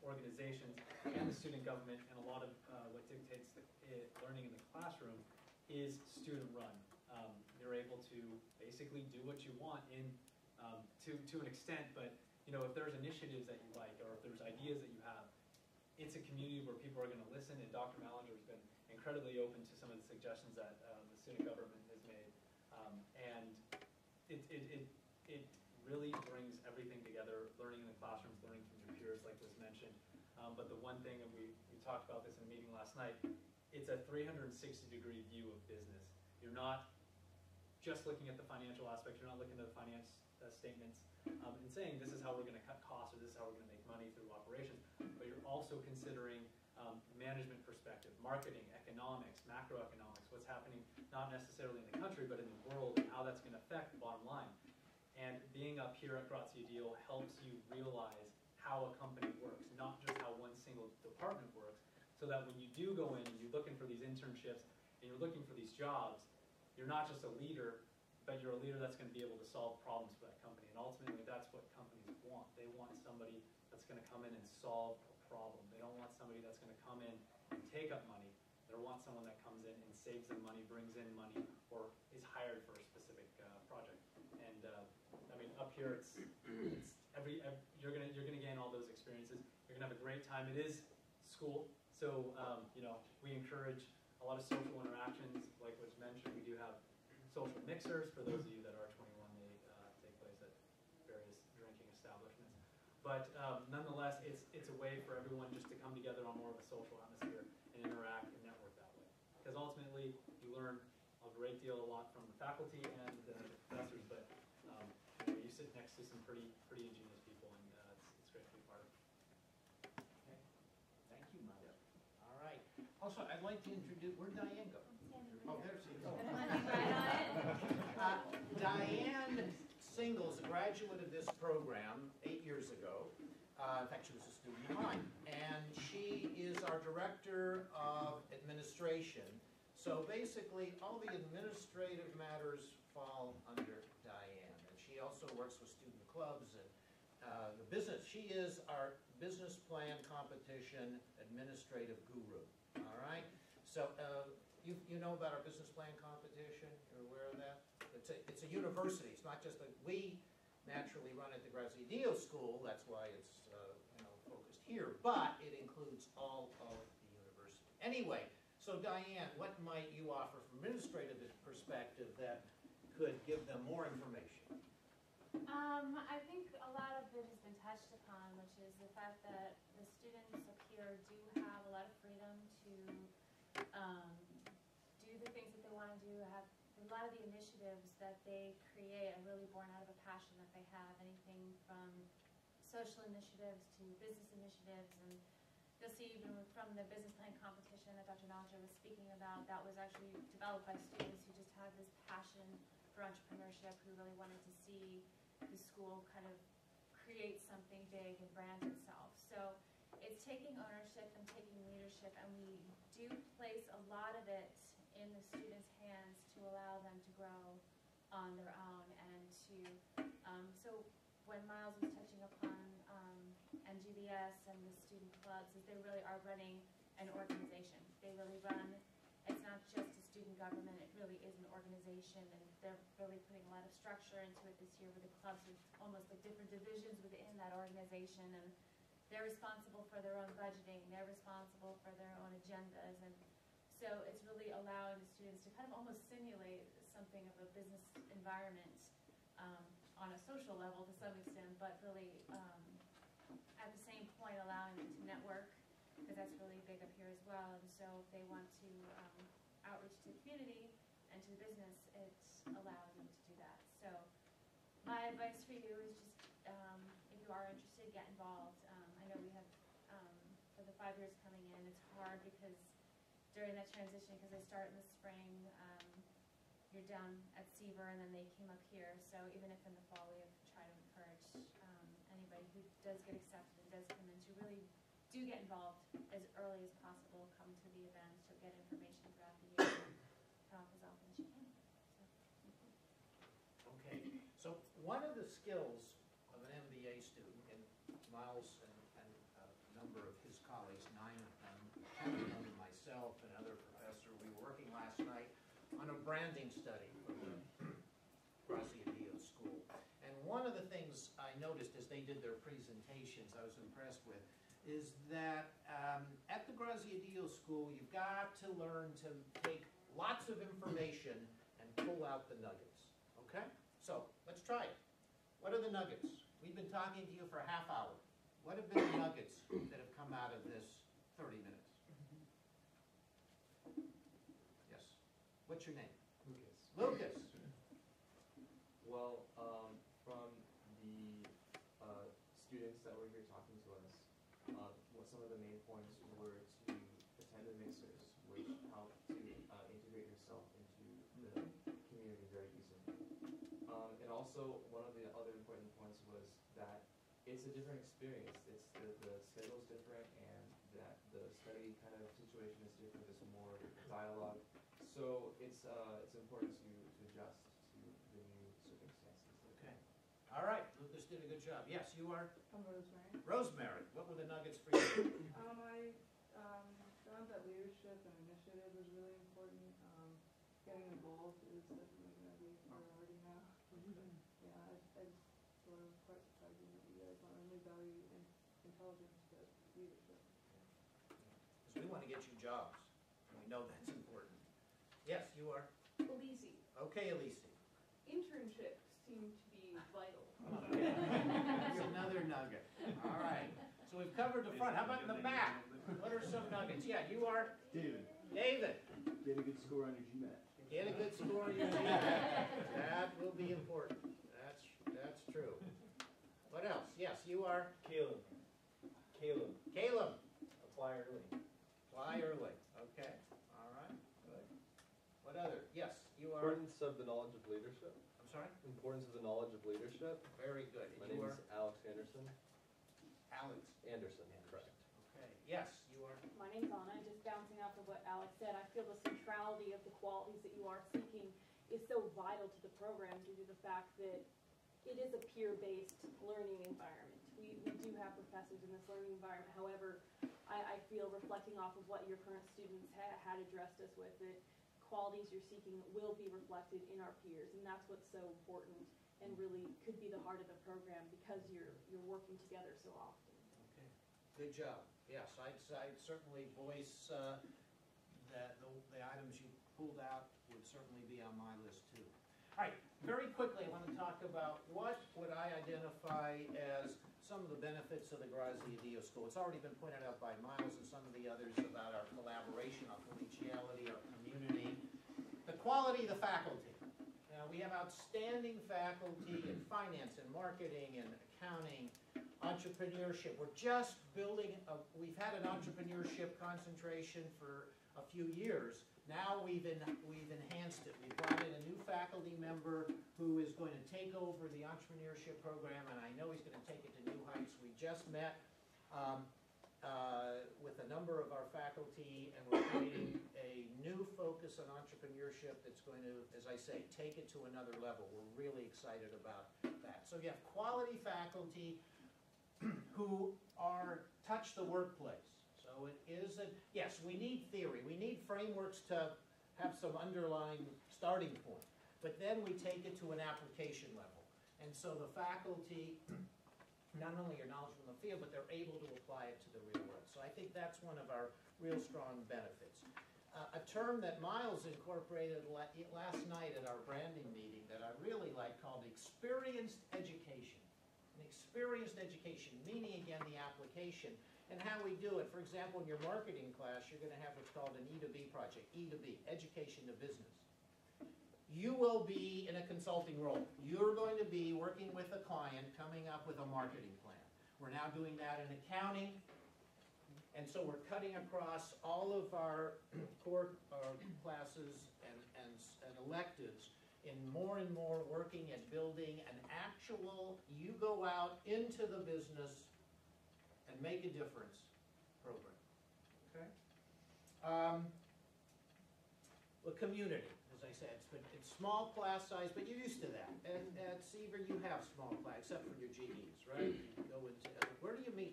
organizations and the student government, and a lot of what dictates learning in the classroom is student run. You're able to basically do what you want to an extent, but if there's initiatives that you like, or if there's ideas that you have, it's a community where people are going to listen, and Dr. Malinger has been incredibly open to some of the suggestions that the student government has made. And it really brings everything together, learning in the classrooms, learning from your peers, like was mentioned. But the one thing, and we talked about this in a meeting last night, it's a 360-degree view of business. You're not just looking at the financial aspects, you're not looking at the finance statements and saying this is how we're going to cut costs or this is how we're going to make money through operations, but you're also considering management perspective, marketing, economics, macroeconomics, what's happening not necessarily in the country but in the world, and how that's going to affect the bottom line. And being up here at Grazia Deal helps you realize how a company works, not just how one single department works, so that when you do go in and you're looking for these internships and you're looking for these jobs, you're not just a leader, but you're a leader that's going to be able to solve problems for that company. And ultimately, that's what companies want. They want somebody that's going to come in and solve a problem. They don't want somebody that's going to come in and take up money. They want someone that comes in and saves them money, brings in money, or is hired for a specific project. And I mean, up here, you're going to gain all those experiences. You're going to have a great time. It is school, so we encourage a lot of social interactions. Like was mentioned, we do have social mixers. For those of you that are 21, they take place at various drinking establishments. But nonetheless, it's a way for everyone just to come together on more of a social atmosphere and interact and network that way. Because ultimately, you learn a great deal, a lot from the faculty and the professors, but you sit next to some pretty ingenious people, and it's great to be part of. Okay. Thank you, Miles. Yep. All right. Also, I'd like to introduce, where'd Diane go? Oh, there she goes. Diane Singles, a graduate of this program 8 years ago. In fact, she was a student of mine. And she is our Director of Administration. So basically, all the administrative matters fall under Diane. And she also works with student clubs and the business. She is our business plan competition administrative guru. All right? So you know about our business plan competition? You're aware of that? It's a university. It's not just we naturally run at the Grazia Deal School. That's why it's focused here. But it includes all of the university. Anyway, so Diane, what might you offer from administrative perspective that could give them more information? I think a lot of it has been touched upon, which is the fact that the students up here do have a lot of freedom to do the things that they want to do. Have a lot of the initiatives that they create are really born out of a passion that they have, anything from social initiatives to business initiatives. And you'll see even from the business plan competition that Dr. Malinger was speaking about, that was actually developed by students who just had this passion for entrepreneurship, who really wanted to see the school kind of create something big and brand itself. So it's taking ownership and taking leadership, and we do place a lot of it in the students' hands to allow them to grow on their own and to, so when Miles was touching upon NGBS and the student clubs, is they really are running an organization. They really run, it's not just a student government, it really is an organization, and they're really putting a lot of structure into it this year with the clubs, with almost like different divisions within that organization, and they're responsible for their own budgeting, they're responsible for their own agendas, and so it's really allowing the students to kind of almost simulate something of a business environment on a social level to some extent, but really at the same point allowing them to network, because that's really big up here as well. And so if they want to outreach to the community and to the business, it allows them to do that. So my advice for you is just, if you are interested, get involved. I know we have, for the 5 years coming in, it's hard because during that transition, because they start in the spring, you're down at Seaver, and then they came up here. So even if in the fall, we have tried to encourage anybody who does get accepted and does come in to really do get involved as early as possible, come to the events, to get information throughout the year, and help as often as you can. So. Okay, so one of the skills of an MBA student, and Miles and number of his colleagues, 9 of them, 10 of them, and myself, and another professor. We were working last night on a branding study for the Graziadillo School. And one of the things I noticed as they did their presentations, I was impressed with, is that at the Graziadillo School, you've got to learn to take lots of information and pull out the nuggets. Okay? So, let's try it. What are the nuggets? We've been talking to you for a half hour. What have been the nuggets that have come out of this 30 minutes? Yes. What's your name? Lucas. Lucas. Well, from the students that were here talking to us, what some of the main points were to attend the mixers, which help to integrate yourself into the community very easily. And also, one of the other important points was that it's a different experience. It's the schedule's different, and that the study kind of situation is different. There's more dialogue, so it's important to adjust to the new circumstances. Okay. All right. Lucas did a good job. Yes, you are? I'm Rosemary. Rosemary. What were the nuggets for you? I found that leadership and initiative is really important. Getting involved is definitely going to be a priority now. Yeah, I sort of quite surprising that you guys not only value intelligence but leadership. Because we want to get you jobs. And we know that's important. Yes, you are? Elise, Okay, Elise. internships seem to be vital. Okay. That's another nugget. All right. So we've covered the front. How about in the back? What are some nuggets? Yeah, you are? David, David. get a good score on your GMAT. Get a good score on your GMAT. That will be important. That's true. What else? Yes, you are? Caleb. Caleb. Apply early. Fly early. Okay. All right. Good. What other? Yes, you are? Importance of the knowledge of leadership. I'm sorry? Importance of the knowledge of leadership. Very good. My And name you is are? Alex Anderson. Alex. Anderson, correct. Okay. Yes, you are? My name's Anna, just bouncing off of what Alex said, I feel the centrality of the qualities that you are seeking is so vital to the program due to the fact that it is a peer-based learning environment. We do have professors in this learning environment, however, I feel reflecting off of what your current students had addressed us with, that qualities you're seeking will be reflected in our peers, and that's what's so important and really could be the heart of the program because you're working together so often. Okay. Good job. Yes, I'd certainly voice that the items you pulled out would certainly be on my list too. All right, very quickly I want to talk about what would I identify as some of the benefits of the Graziadillo School. It's already been pointed out by Miles and some of the others about our collaboration, our collegiality, our community. The quality of the faculty. Now, we have outstanding faculty in finance and marketing and accounting, entrepreneurship. We're just building, we've had an entrepreneurship concentration for a few years. Now we've enhanced it. We brought in a new faculty member who is going to take over the entrepreneurship program, and I know he's going to take it to new heights. We just met with a number of our faculty, and we're creating a new focus on entrepreneurship that's going to, as I say, take it to another level. We're really excited about that. So you have quality faculty who touch the workplace. So it isn't, yes, we need theory. We need frameworks to have some underlying starting point. But then we take it to an application level. And so the faculty not only are knowledgeable in the field, but they're able to apply it to the real world. So I think that's one of our real strong benefits. A term that Miles incorporated last night at our branding meeting that I really like called experienced education. An experienced education, meaning again the application and how we do it. For example, in your marketing class, you're going to have what's called an E2B project, E2B, education to business. You will be in a consulting role. You're going to be working with a client coming up with a marketing plan. We're now doing that in accounting. And so we're cutting across all of our core classes and electives in more and more working at building an actual, you go out into the business and make a difference program. Okay? The community, as I said, it's small class size, but you're used to that. And at Seaver, you have small class, except for your GEs, right? You go into, where do you meet